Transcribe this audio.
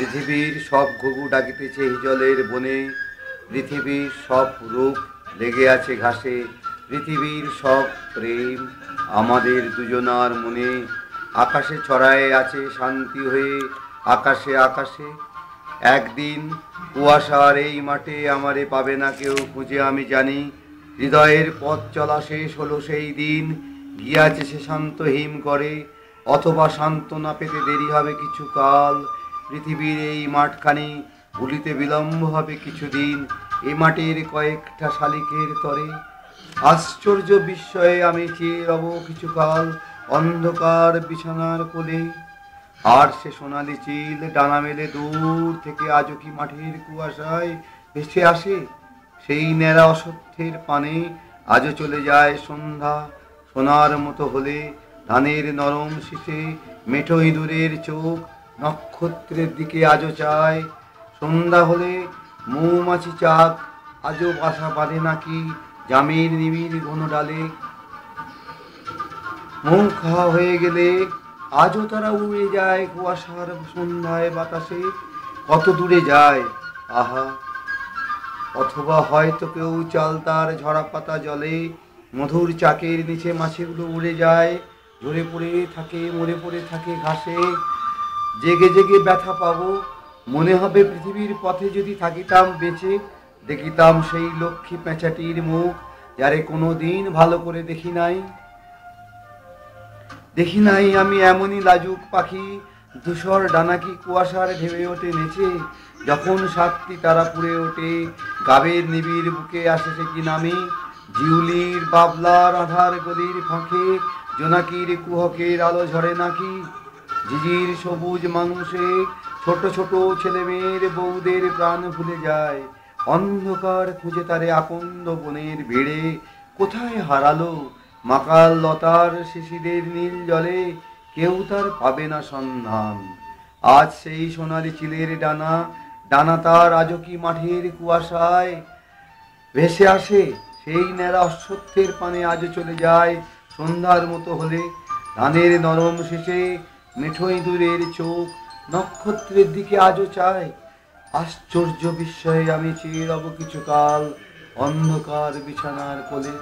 পৃথিবীর সব ঘুঘু ডাকিতেছে হিজলের বনে, পৃথিবীর সব রূপ লেগে আছে ঘাসে, পৃথিবীর সব প্রেম আমাদের দুজনার মনে। আকাশে ছড়ায়ে আছে শান্তি হয়ে, আকাশে আকাশে। একদিন কুয়াশার এই মাঠে আমারে পাবে না কেউ খুঁজে, আমি জানি। হৃদয়ের পথ চলা শেষ হলো সেই দিন, গিয়াছে সে শান্ত হিম করে, অথবা সান্ত্বনা পেতে দেরি হবে কিছু কাল। পৃথিবীর এই মাঠখানি ভুলিতে বিলম্ব হবে কিছুদিন, এ মাটির কয়েকটা শালিকের তরে। আশ্চর্য বিস্ময়ে আমি চেয়ে রব কিছুকাল অন্ধকার বিছানার কোলে। আর সে সোনালি চিল ডানা মেলে দূর থেকে আজও কি মাঠের কুয়াশায় ভেসে আসে। সেই ন্যাড়া অসত্যের পানে আজও চলে যায় সন্ধ্যা, সোনার মতো হলে ধানের নরম শীষে মেঠো ইঁদুরের চোখ নক্ষত্রের দিকে আজও চায়। সন্ধ্যা হলে মৌমাছি চাক আজও বাসা বাঁধে নাকি জামের নিবিড় ঘন ডালে। মুখ খাওয়া হয়ে গেলে আজও তারা উড়ে যায় কুয়াশার সন্ধ্যায় বাতাসে, কত দূরে যায় আহা। অথবা হয়তো কেউ চালতার ঝরা পাতা জলে, মধুর চাকের নিচে মাছিগুলো উড়ে যায়, ঝরে পড়ে থাকে মরে পড়ে থাকে ঘাসে। জেগে জেগে ব্যথা পাবো, মনে হবে পৃথিবীর পথে যদি থাকিতাম বেঁচে, দেখিতাম সেই লক্ষ্মী পেঁচাটির মুখ যারে কোনো দিন ভালো করে দেখি নাই। দেখি নাই আমি এমনই লাজুক পাখি, ধূসর ডানা কি কুয়াশার ঢেউয়ে ওঠে নেচে, যখন সাতটি তারা পুড়ে ওঠে গাবের নিবিড় বুকে আসে সে কি নামে। জিউলির বাবলার আধার গলির ফাঁকে জোনাকির কুহকের আলো ঝরে নাকি। ঝিঝির সবুজ মাংসে ছোট ছোট ছেলে মেয়ের বউদের প্রাণ ভুলে যায়, অন্ধকার খুঁজে তারে আকন্দ বনের ভিড়ে। কোথায় হারালো মাকাল লতার শিশিরের নীল জলে, কেউ তার পাবে না সন্ধান। আজ সেই সোনালি চিলের ডানা, ডানা তার আজও কি মাঠের কুয়াশায় ভেসে আসে। সেই ন্যাড়া অশ্বত্থের পানে আজও চলে যায় সন্ধ্যার মতো হলে, ধানের নরম শেষে মেঠো ইঁদুরের চোখ নক্ষত্রের দিকে আজও চায়। আশ্চর্য বিস্ময়ে আমি চেয়ে রব কিছুকাল অন্ধকার বিছানার কোলে।